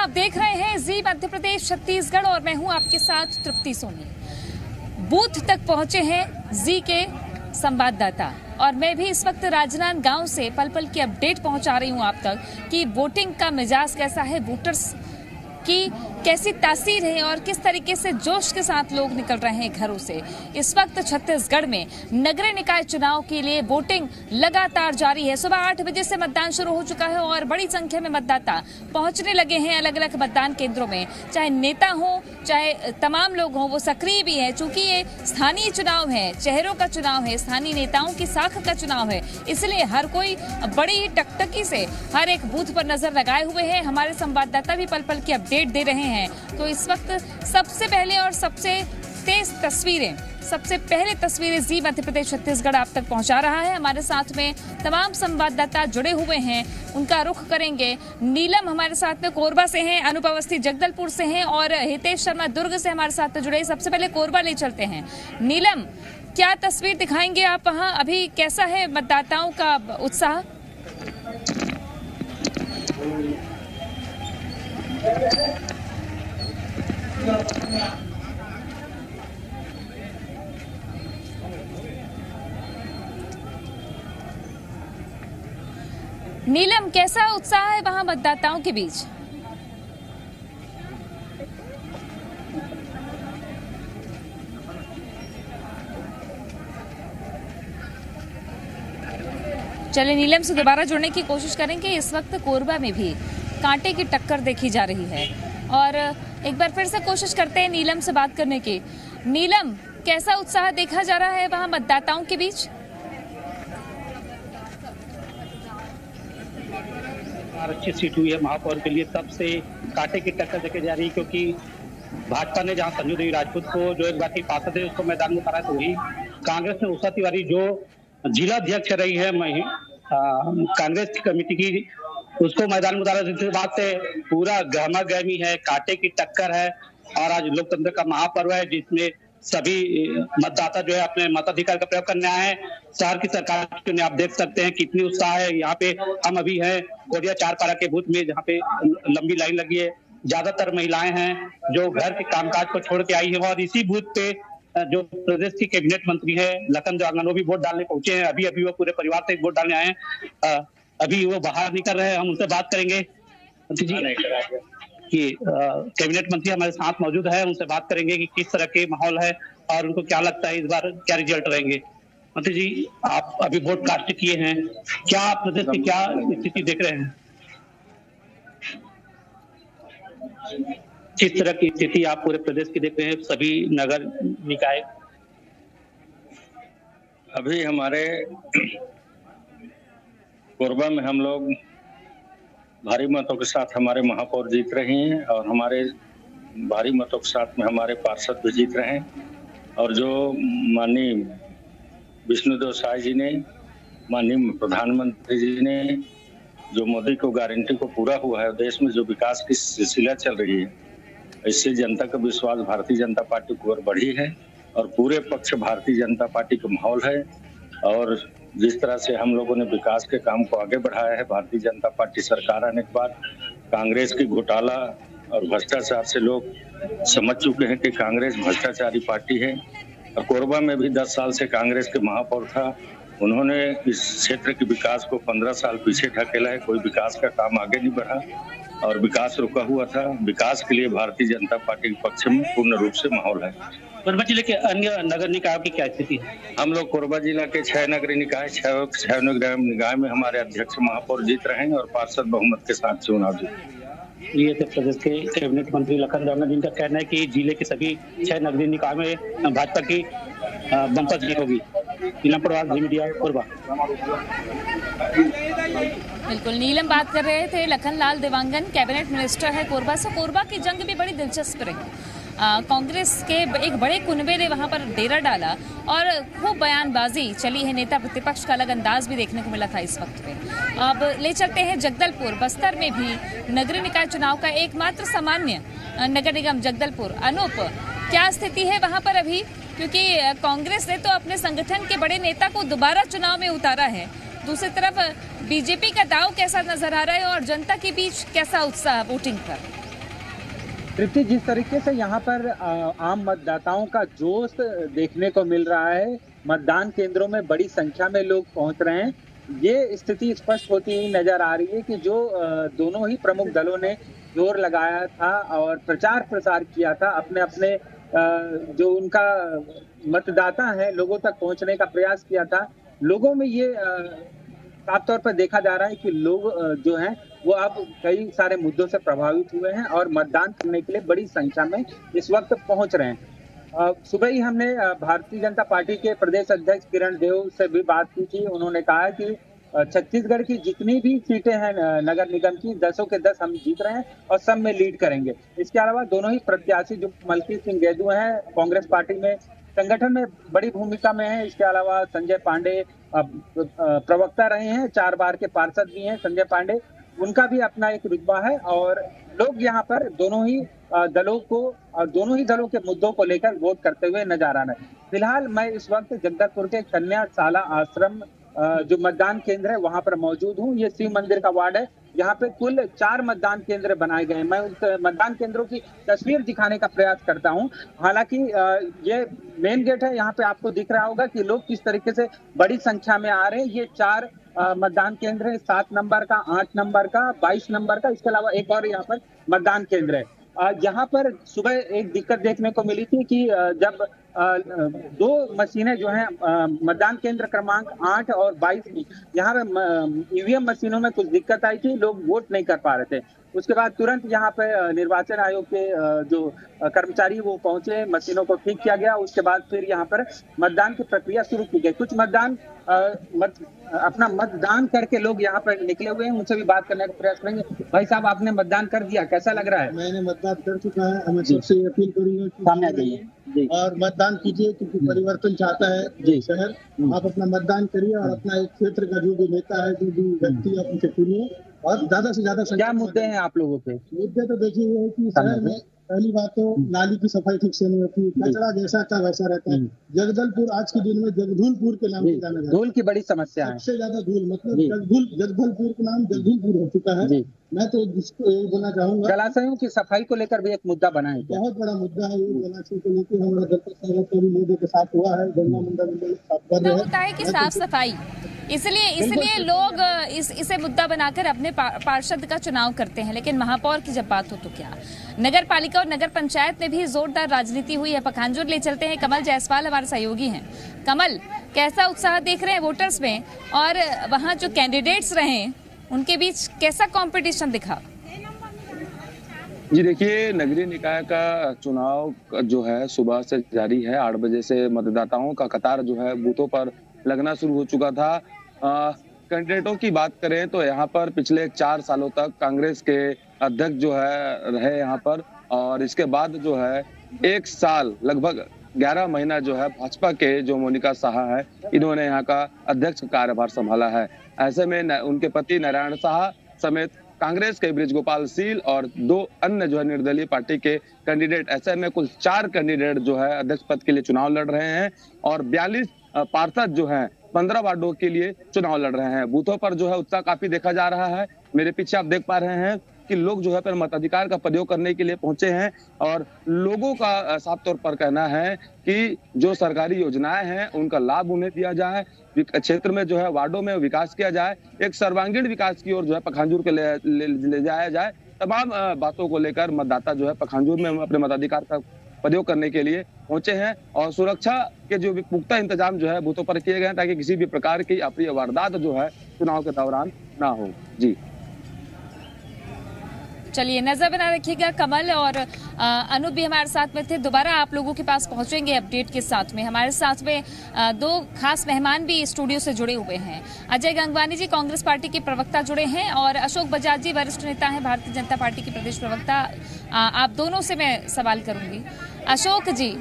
आप देख रहे हैं जी मध्य प्रदेश छत्तीसगढ़ और मैं हूं आपके साथ तृप्ति सोनी। बूथ तक पहुंचे हैं जी के संवाददाता और मैं भी इस वक्त राजनांदगांव से पल पल की अपडेट पहुंचा रही हूं आप तक कि वोटिंग का मिजाज कैसा है, वोटर्स की कैसी तासीर है और किस तरीके से जोश के साथ लोग निकल रहे हैं घरों से। इस वक्त छत्तीसगढ़ में नगरीय निकाय चुनाव के लिए वोटिंग लगातार जारी है। सुबह 8 बजे से मतदान शुरू हो चुका है और बड़ी संख्या में मतदाता पहुंचने लगे हैं अलग अलग मतदान केंद्रों में। चाहे नेता हो चाहे तमाम लोग हों, वो सक्रिय भी है। चूंकि ये स्थानीय चुनाव है, चेहरों का चुनाव है, स्थानीय नेताओं की साख का चुनाव है, इसलिए हर कोई बड़ी ही टकटकी से हर एक बूथ पर नजर लगाए हुए हैं। हमारे संवाददाता भी पल पल की अपडेट दे रहे हैं। तो इस वक्त सबसे पहले और सबसे तेज तस्वीरें, सबसे पहले तस्वीरें जी मध्य प्रदेश छत्तीसगढ़ आप तक पहुंचा रहा है। हमारे साथ में तमाम संवाददाता जुड़े हुए हैं, उनका रुख करेंगे। नीलम हमारे साथ में कोरबा से हैं, अनूप अवस्थी जगदलपुर से हैं और हितेश शर्मा दुर्ग से हमारे साथ में जुड़े। सबसे पहले कोरबा ले चलते हैं। नीलम, क्या तस्वीर दिखाएंगे आप वहाँ? अभी कैसा है मतदाताओं का उत्साह? नीलम, कैसा उत्साह है वहां मतदाताओं के बीच? चलिए नीलम से दोबारा जुड़ने की कोशिश करेंगे। इस वक्त कोरबा में भी कांटे की टक्कर देखी जा रही है और एक बार फिर से कोशिश करते हैं नीलम से बात करने की। नीलम, कैसा उत्साह देखा जा रहा है वहां मतदाताओं के बीच? आरक्षित सीट हुई है महापौर के लिए, तब से कांटे की टक्कर देखे जा रही है, क्योंकि भाजपा ने जहां संजू देवी राजपूत को जो एक बार की पार्षद है उसको मैदान में उतारा, तो वही कांग्रेस ने उषा तिवारी जो जिला अध्यक्ष रही है कांग्रेस की कमेटी की, उसको मैदान में उतारा। जिसके बाद से पूरा गहमा गहमी है, कांटे की टक्कर है और आज लोकतंत्र का महापर्व है जिसमें सभी मतदाता जो है अपने मताधिकार का प्रयोग करने आए हैं। शहर की सरकार के आप देख सकते हैं कितनी उत्साह है। यहाँ पे हम अभी हैं कोरिया 4 पारा के बूथ में, जहाँ पे लंबी लाइन लगी है। ज्यादातर महिलाएं हैं जो घर के कामकाज को छोड़ के आई है और इसी बूथ पे जो प्रदेश की कैबिनेट मंत्री है लखन देवांगन, वो भी वोट डालने पहुंचे हैं। अभी वो पूरे परिवार से वोट डालने आए हैं। अभी वो बाहर निकल रहे हैं, हम उनसे बात करेंगे। कि कैबिनेट मंत्री हमारे साथ मौजूद है, उनसे बात करेंगे कि किस तरह के माहौल है और उनको क्या लगता है इस बार क्या रिजल्ट रहेंगे। मंत्री जी, आप अभी वोट कास्ट किए हैं, क्या प्रदेश की क्या स्थिति देख रहे हैं? किस तरह की स्थिति आप पूरे प्रदेश की देख रहे हैं, सभी नगर निकाय? अभी हमारे कोरबा में हम लोग भारी मतों के साथ हमारे महापौर जीत रहे हैं और हमारे भारी मतों के साथ में हमारे पार्षद भी जीत रहे हैं। और जो माननीय विष्णुदेव साय जी ने, माननीय प्रधानमंत्री जी ने जो मोदी को गारंटी को पूरा हुआ है, देश में जो विकास की सिलसिला चल रही है, इससे जनता का विश्वास भारतीय जनता पार्टी की ओर बढ़ी है और पूरे पक्ष भारतीय जनता पार्टी का माहौल है। और जिस तरह से हम लोगों ने विकास के काम को आगे बढ़ाया है, भारतीय जनता पार्टी सरकार आने के बाद कांग्रेस की घोटाला और भ्रष्टाचार से लोग समझ चुके हैं कि कांग्रेस भ्रष्टाचारी पार्टी है। और कोरबा में भी 10 साल से कांग्रेस के महापौर था, उन्होंने इस क्षेत्र के विकास को 15 साल पीछे ढकेला है। कोई विकास का काम आगे नहीं बढ़ा और विकास रुका हुआ था। विकास के लिए भारतीय जनता पार्टी के पक्ष में पूर्ण रूप से माहौल है। कोरबा जिले के अन्य नगर निकायों की क्या स्थिति है? हम लोग कोरबा जिला के 6 नगरीय निकाय, 6 नगरीय निकाय में हमारे अध्यक्ष महापौर जीत रहे हैं और पार्षद बहुमत के साथ चुनाव जीत। ये थे प्रदेश के कैबिनेट मंत्री लखन देवांगन, जिनका कहना है कि जिले के सभी 6 नगरीय निकाय में भाजपा की बंपर जीत होगी। नीलम पटवार, जी मीडिया, कोरबा। बिल्कुल, नीलम बात कर रहे थे। लखन लाल देवांगन कैबिनेट मिनिस्टर है कोरबा से। कोरबा की जंग भी बड़ी दिलचस्प रही। कांग्रेस के एक बड़े कुनबे ने वहां पर डेरा डाला और खूब बयानबाजी चली है। नेता प्रतिपक्ष का अलग अंदाज भी देखने को मिला था इस वक्त में। अब ले चलते हैं जगदलपुर। बस्तर में भी नगरीय निकाय चुनाव का एकमात्र सामान्य नगर निगम जगदलपुर। अनूप, क्या स्थिति है वहां पर अभी? क्योंकि कांग्रेस ने तो अपने संगठन के बड़े नेता को दोबारा चुनाव में उतारा है, दूसरी तरफ बीजेपी का दाव कैसा नजर आ रहा है और जनता के बीच कैसा उत्साह वोटिंग पर? तृप्ति, जिस तरीके से यहाँ पर आम मतदाताओं का जोश देखने को मिल रहा है, मतदान केंद्रों में बड़ी संख्या में लोग पहुंच रहे हैं, ये स्थिति स्पष्ट होती हुई नजर आ रही है कि जो दोनों ही प्रमुख दलों ने जोर लगाया था और प्रचार प्रसार किया था, अपने अपने जो उनका मतदाता है लोगों तक पहुंचने का प्रयास किया था, लोगों में ये साफ तौर पर देखा जा रहा है कि लोग जो हैं वो अब कई सारे मुद्दों से प्रभावित हुए हैं और मतदान करने के लिए बड़ी संख्या में इस वक्त पहुंच रहे हैं। सुबह ही हमने भारतीय जनता पार्टी के प्रदेश अध्यक्ष किरण देव से भी बात की थी। उन्होंने कहा कि छत्तीसगढ़ की जितनी भी सीटें हैं नगर निगम की, 10 के 10 हम जीत रहे हैं और सब में लीड करेंगे। इसके अलावा दोनों ही प्रत्याशी जो मलकीत सिंह गेदू हैं, कांग्रेस पार्टी में संगठन में बड़ी भूमिका में है। इसके अलावा संजय पांडे प्रवक्ता रहे हैं, 4 बार के पार्षद भी हैं संजय पांडे, उनका भी अपना एक रुतबा है और लोग यहाँ पर दोनों ही दलों के मुद्दों को लेकर वोट करते हुए नजर आ रहे हैं। फिलहाल मैं इस वक्त जगदलपुर के कन्या शाला आश्रम जो मतदान केंद्र है वहां पर मौजूद हूँ। ये शिव मंदिर का वार्ड है। यहाँ पे कुल 4 मतदान केंद्र बनाए गए हैं। मैं उस मतदान केंद्रों की तस्वीर दिखाने का प्रयास करता हूँ। हालांकि ये मेन गेट है, यहाँ पे आपको दिख रहा होगा कि लोग किस तरीके से बड़ी संख्या में आ रहे हैं। ये 4 मतदान केंद्र है, 7 नंबर का, 8 नंबर का, 22 नंबर का, इसके अलावा एक और यहाँ पर मतदान केंद्र है। यहाँ पर सुबह एक दिक्कत देखने को मिली थी कि जब 2 मशीनें जो हैं मतदान केंद्र क्रमांक 8 और 22 की, यहाँ पे ईवीएम मशीनों में कुछ दिक्कत आई थी, लोग वोट नहीं कर पा रहे थे। उसके बाद तुरंत यहाँ पे निर्वाचन आयोग के जो कर्मचारी वो पहुंचे, मशीनों को ठीक किया गया। उसके बाद फिर यहाँ पर मतदान की प्रक्रिया शुरू की गई। कुछ अपना मतदान करके लोग यहाँ पर निकले हुए हैं, उनसे भी बात करने का प्रयास करेंगे। भाई साहब, आपने मतदान कर दिया, कैसा लग रहा है? मैंने मतदान कर चुका है। मैं सबसे अपील करूंगा कि सामने आ जाइए और मतदान कीजिए, क्योंकि परिवर्तन चाहता है शहर। आप अपना मतदान करिए और अपना एक क्षेत्र का जो भी नेता है, जो भी व्यक्ति आप उनसे चुनिए और ज्यादा से ज्यादा। क्या मुद्दे हैं आप लोगों के? मुद्दे तो देखिए ये है कि शहर में पहली बात तो नाली की सफाई ठीक से नहीं होती, कचरा जैसा का वैसा रहता है। जगदलपुर आज के दिन में जगधुलपुर के नाम से जाना जाता है। धूल की बड़ी समस्या है, सबसे ज्यादा धूल, मतलब जगदलपुर का नाम जगधुलपुर हो चुका है। मैं तो जिसको यही बोलना चाहूंगा, जलाशयों की सफाई को लेकर भी एक मुद्दा बना है। बहुत बड़ा मुद्दा है ये जलाशय को लेकर। हमारा दत्तक सागर को भी लेने के साथ हुआ है, गंगा मंडल साफ कर रहे हैं। होता है कि साफ सफाई, इसलिए लोग इसे मुद्दा बनाकर अपने पार्षद का चुनाव करते हैं। लेकिन महापौर की जब बात हो तो क्या, नगर पालिका और नगर पंचायत में भी जोरदार राजनीति हुई है। पखांजूर ले चलते हैं, कमल जायसवाल हमारे सहयोगी हैं। कमल, कैसा उत्साह देख रहे हैं वोटर्स में, और वहाँ जो कैंडिडेट्स रहे उनके बीच कैसा कंपटीशन दिखा? जी देखिए, नगरीय निकाय का चुनाव जो है सुबह से जारी है। 8 बजे से मतदाताओं का कतार जो है बूथों पर लगना शुरू हो चुका था। कैंडिडेटों की बात करें तो यहाँ पर पिछले 4 सालों तक कांग्रेस के अध्यक्ष जो है रहे यहाँ पर, और इसके बाद जो है 1 साल लगभग 11 महीना जो है भाजपा के जो मोनिका साहा है, इन्होंने यहाँ का अध्यक्ष कार्यभार संभाला है। ऐसे में उनके पति नारायण साहा समेत कांग्रेस के ब्रिजगोपाल सील और 2 अन्य जो है निर्दलीय पार्टी के कैंडिडेट, ऐसे में कुल 4 कैंडिडेट जो है अध्यक्ष पद के लिए चुनाव लड़ रहे हैं और 42 पार्षद जो हैं 15 वार्डों के लिए चुनाव लड़ रहे हैं। बूथों पर जो है उत्साह काफी देखा जा रहा है। मेरे पीछे आप देख पा रहे हैं कि लोग जो है फिर मताधिकार का प्रयोग करने के लिए पहुंचे हैं और लोगों का साफ तौर पर कहना है कि जो सरकारी योजनाएं हैं उनका लाभ उन्हें दिया जाए, क्षेत्र में जो है वार्डों में विकास किया जाए, एक सर्वांगीण विकास की ओर जो है पखांजूर के ले जाया जाए। तमाम बातों को लेकर मतदाता जो है पखांजूर में अपने मताधिकार का प्रयोग करने के लिए पहुंचे हैं और सुरक्षा के जो भी पुख्ता इंतजाम जो है बूथों पर किए गए हैं ताकि किसी भी प्रकार की अप्रिय वारदात जो है चुनाव के दौरान ना हो। जी चलिए, नजर बना रखिएगा। कमल और अनूप भी हमारे साथ में थे। दोबारा आप लोगों के पास पहुंचेंगे अपडेट के साथ में। हमारे साथ में 2 खास मेहमान भी स्टूडियो से जुड़े हुए हैं। अजय गंगवानी जी कांग्रेस पार्टी के प्रवक्ता जुड़े हैं और अशोक बजाज जी वरिष्ठ नेता हैं भारतीय जनता पार्टी के प्रदेश प्रवक्ता। आप दोनों से मैं सवाल करूंगी। अशोक जी,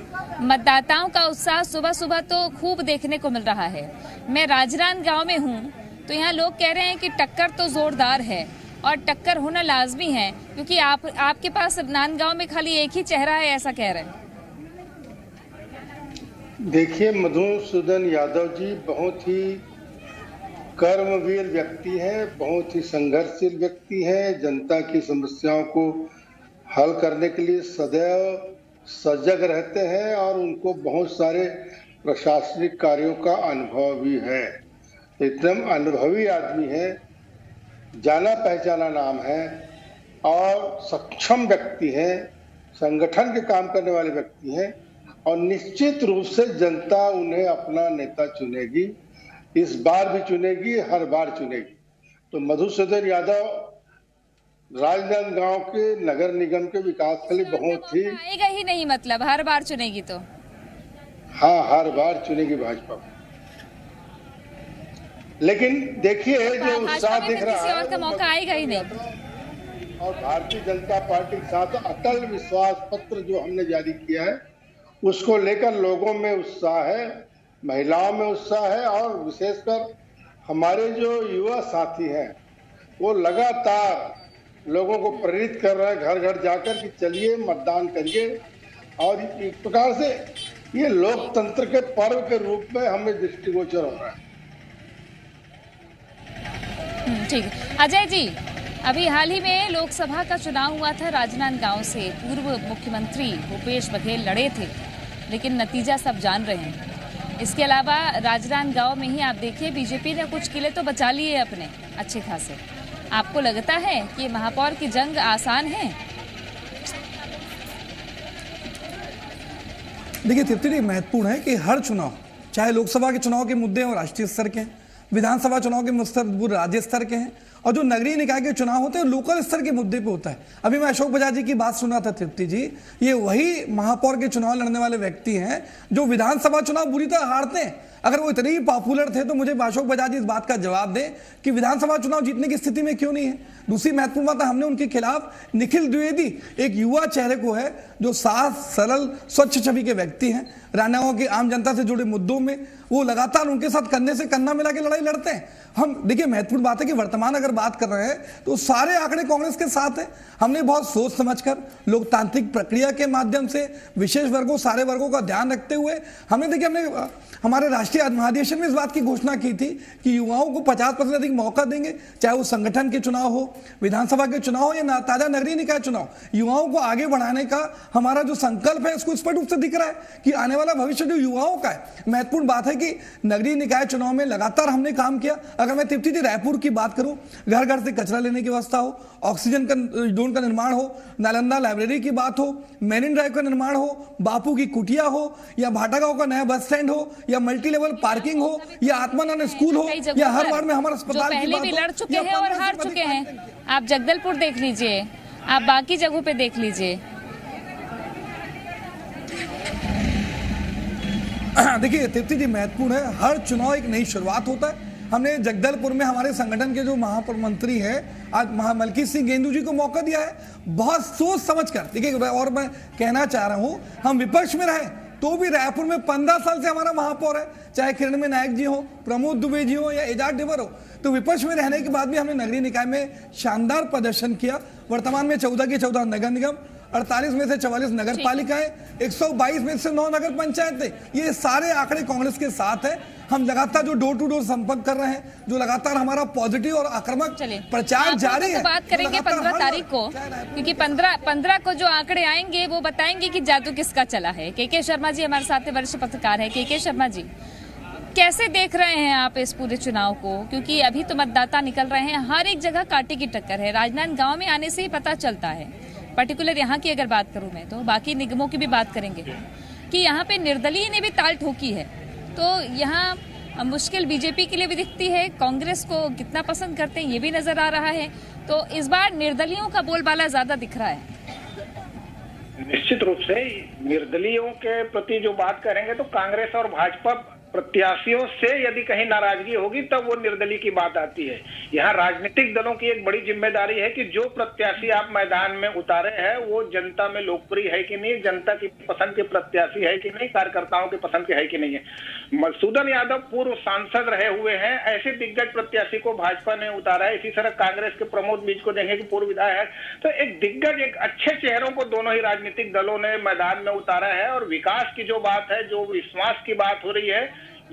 मतदाताओं का उत्साह सुबह सुबह तो खूब देखने को मिल रहा है। मैं राजनांद गाँव में हूँ तो यहाँ लोग कह रहे हैं कि टक्कर तो जोरदार है और टक्कर होना लाजमी है, क्योंकि आपके पास नांदगांव में खाली एक ही चेहरा है, ऐसा कह रहे हैं। देखिए, मधुसूदन यादव जी बहुत ही कर्मवीर व्यक्ति हैं, बहुत ही संघर्षशील व्यक्ति हैं। जनता की समस्याओं को हल करने के लिए सदैव सजग रहते हैं और उनको बहुत सारे प्रशासनिक कार्यों का अनुभव भी है। एकदम अनुभवी आदमी है, जाना पहचाना नाम है और सक्षम व्यक्ति है, संगठन के काम करने वाले व्यक्ति हैं और निश्चित रूप से जनता उन्हें अपना नेता चुनेगी, इस बार भी चुनेगी, हर बार चुनेगी। तो मधुसूदन यादव राजनांदगांव के नगर निगम के विकास के लिए बहुत ही आएगा ही नहीं, मतलब हर बार चुनेगी तो? हाँ, हर बार चुनेगी भाजपा। लेकिन देखिए जो उत्साह दिख रहा है, और का मौका आएगा ही नहीं। और भारतीय जनता पार्टी के साथ अटल विश्वास पत्र जो हमने जारी किया है, उसको लेकर लोगों में उत्साह है, महिलाओं में उत्साह है और विशेषकर हमारे जो युवा साथी हैं वो लगातार लोगों को प्रेरित कर रहे हैं घर घर जाकर कि चलिए मतदान करिए। और एक प्रकार से ये लोकतंत्र के पर्व के रूप में हमें दृष्टिगोचर हो रहा है। ठीक है अजय जी, अभी हाल ही में लोकसभा का चुनाव हुआ था राजनांदगांव से। पूर्व मुख्यमंत्री भूपेश बघेल लड़े थे, लेकिन नतीजा सब जान रहे हैं। इसके अलावा राजनांदगांव में ही आप देखिए बीजेपी ने कुछ किले तो बचा लिए अपने अच्छे खासे। आपको लगता है कि महापौर की जंग आसान है? देखिए तृप्ति जी, महत्वपूर्ण है कि हर चुनाव, चाहे लोकसभा के चुनाव के मुद्दे और राष्ट्रीय स्तर के हैं, विधानसभा चुनाव के मुद्दे राज्य स्तर के हैं, और जो नगरीय निकाय के चुनाव होते हैं लोकल स्तर के मुद्दे पे होता है। अभी मैं अशोक बजाज जी की बात सुना था तृप्ति जी, ये वही महापौर के चुनाव लड़ने वाले व्यक्ति हैं जो विधानसभा चुनाव बुरी तरह हारते हैं। अगर वो इतने ही पॉपुलर थे तो मुझे अशोक बजाज जी इस बात का जवाब दें कि विधानसभा चुनाव जीतने की स्थिति में क्यों नहीं है। दूसरी महत्वपूर्ण बात, हमने उनके खिलाफ निखिल द्विवेदी, एक युवा चेहरे को है जो साफ सरल स्वच्छ छवि के व्यक्ति हैं, राजनांदगांव की आम जनता से जुड़े मुद्दों में वो लगातार उनके साथ कंधे से कंधा मिला के लड़ाई लड़ते हैं। हम देखिए महत्वपूर्ण बात है कि वर्तमान अगर बात कर रहे हैं तो सारे आंकड़े कांग्रेस के साथ हैं। हमने बहुत सोच समझकर लोकतांत्रिक प्रक्रिया के माध्यम से विशेष वर्गों, सारे वर्गों का ध्यान रखते हुए हमने हमारे राष्ट्रीय महाधिवेशन में इस बात की घोषणा की थी कि युवाओं को 50% अधिक मौका देंगे, चाहे वो संगठन के चुनाव हो, विधानसभा के चुनाव हो या ताजा नगरीय निकाय चुनाव। युवाओं को आगे बढ़ाने का हमारा जो संकल्प है इसको स्पष्ट रूप से दिख रहा है कि आने वाला भविष्य जो युवाओं का है। महत्वपूर्ण बात है कि नगरीय निकाय चुनाव में लगातार हमने काम किया। अगर मैं तृप्ति जी रायपुर की बात करूं, घर घर से कचरा लेने की व्यवस्था हो, ऑक्सीजन का जोन का निर्माण हो, नालंदा लाइब्रेरी की बात हो, मेरिन ड्राइव का निर्माण हो, बापू की कुटिया हो, या भाटागांव का नया बस स्टैंड हो, या मल्टी लेवल पार्किंग हो, या आत्मानंद स्कूल हो, या हर वार्ड में हमारा अस्पताल की पहले भी लड़ चुके हैं और हार चुके हैं। आप जगदलपुर देख लीजिए, आप बाकी जगहों पे देख लीजिए। देखिए तृप्ति जी, महत्वपूर्ण है, हर चुनाव एक नई शुरुआत होता है। हमने जगदलपुर में हमारे संगठन के जो महामंत्री हैं आज मलकीत सिंह गेंदू जी को मौका दिया है, बहुत सोच समझकर। देखिए, और मैं कहना चाह रहा हूं, हम विपक्ष में रहे तो भी रायपुर में 15 साल से हमारा महापौर है, चाहे किरण नायक जी हो, प्रमोद दुबे जी हो या एजाज डिवर हो, तो विपक्ष में रहने के बाद भी हमने नगरीय निकाय में शानदार प्रदर्शन किया। वर्तमान में 14 के 14 नगर निगम, 48 में से 44 नगर पालिकाएं, 122 में से 9 नगर पंचायतें, ये सारे आंकड़े कांग्रेस के साथ है। हम लगातार जो डोर टू डोर संपर्क कर रहे हैं, जो लगातार हमारा पॉजिटिव और आक्रामक प्रचार जारी है। बात करेंगे 15 तारीख को, क्योंकि 15 को जो आंकड़े आएंगे वो बताएंगे कि जादू किसका चला है। के शर्मा जी हमारे साथ वरिष्ठ पत्रकार है। के शर्मा जी, कैसे देख रहे हैं आप इस पूरे चुनाव को? क्योंकि अभी तो मतदाता निकल रहे हैं, हर एक जगह कांटे की टक्कर है। राजनांदगांव में आने से ही पता चलता है, पर्टिकुलर यहाँ की अगर बात करूं मैं, तो बाकी निगमों की भी बात करेंगे, कि यहाँ पे निर्दलीय ने भी ताल ठोकी है। तो यहाँ मुश्किल बीजेपी के लिए भी दिखती है, कांग्रेस को कितना पसंद करते हैं ये भी नजर आ रहा है। तो इस बार निर्दलीयों का बोलबाला ज्यादा दिख रहा है। निश्चित रूप से निर्दलीयों के प्रति जो बात करेंगे तो कांग्रेस और भाजपा प्रत्याशियों से यदि कहीं नाराजगी होगी तब वो निर्दलीय की बात आती है। यहाँ राजनीतिक दलों की एक बड़ी जिम्मेदारी है कि जो प्रत्याशी आप मैदान में उतारे हैं वो जनता में लोकप्रिय है कि नहीं, जनता की पसंद के प्रत्याशी है कि नहीं, कार्यकर्ताओं की पसंद के है कि नहीं है। मधुसूदन यादव पूर्व सांसद रहे हुए हैं, ऐसे दिग्गज प्रत्याशी को भाजपा ने उतारा है। इसी तरह कांग्रेस के प्रमोद बीज को देंगे कि पूर्व विधायक, तो एक दिग्गज, एक अच्छे चेहरों को दोनों ही राजनीतिक दलों ने मैदान में उतारा है। और विकास की जो बात है, जो विश्वास की बात हो रही है,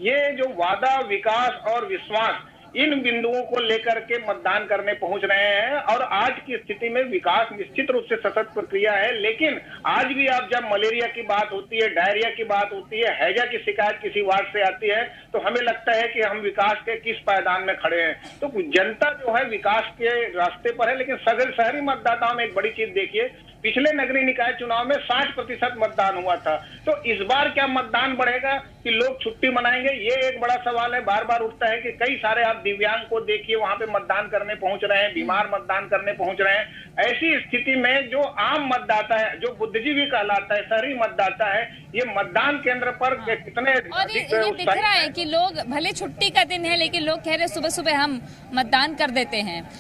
ये जो वादा, विकास और विश्वास, इन बिंदुओं को लेकर के मतदान करने पहुंच रहे हैं। और आज की स्थिति में विकास निश्चित रूप से सतत प्रक्रिया है, लेकिन आज भी आप जब मलेरिया की बात होती है, डायरिया की बात होती है, हैजा की शिकायत किसी वार्ड से आती है, तो हमें लगता है कि हम विकास के किस पायदान में खड़े हैं। तो जनता जो है विकास के रास्ते पर है, लेकिन शहरी मतदाताओं में एक बड़ी चीज देखिए, पिछले नगरीय निकाय चुनाव में 60% मतदान हुआ था। तो इस बार क्या मतदान बढ़ेगा कि लोग छुट्टी मनाएंगे, ये एक बड़ा सवाल है। बार बार उठता है कि कई सारे आप दिव्यांग को देखिए वहां पे मतदान करने पहुंच रहे हैं, बीमार मतदान करने पहुंच रहे हैं। ऐसी स्थिति में जो आम मतदाता है, जो बुद्धिजीवी कहलाता है, शहरी मतदाता है, ये मतदान केंद्र पर कितने और ये दिख रहा है कि लोग भले छुट्टी का दिन है, लेकिन लोग कह रहे सुबह सुबह हम मतदान कर देते हैं।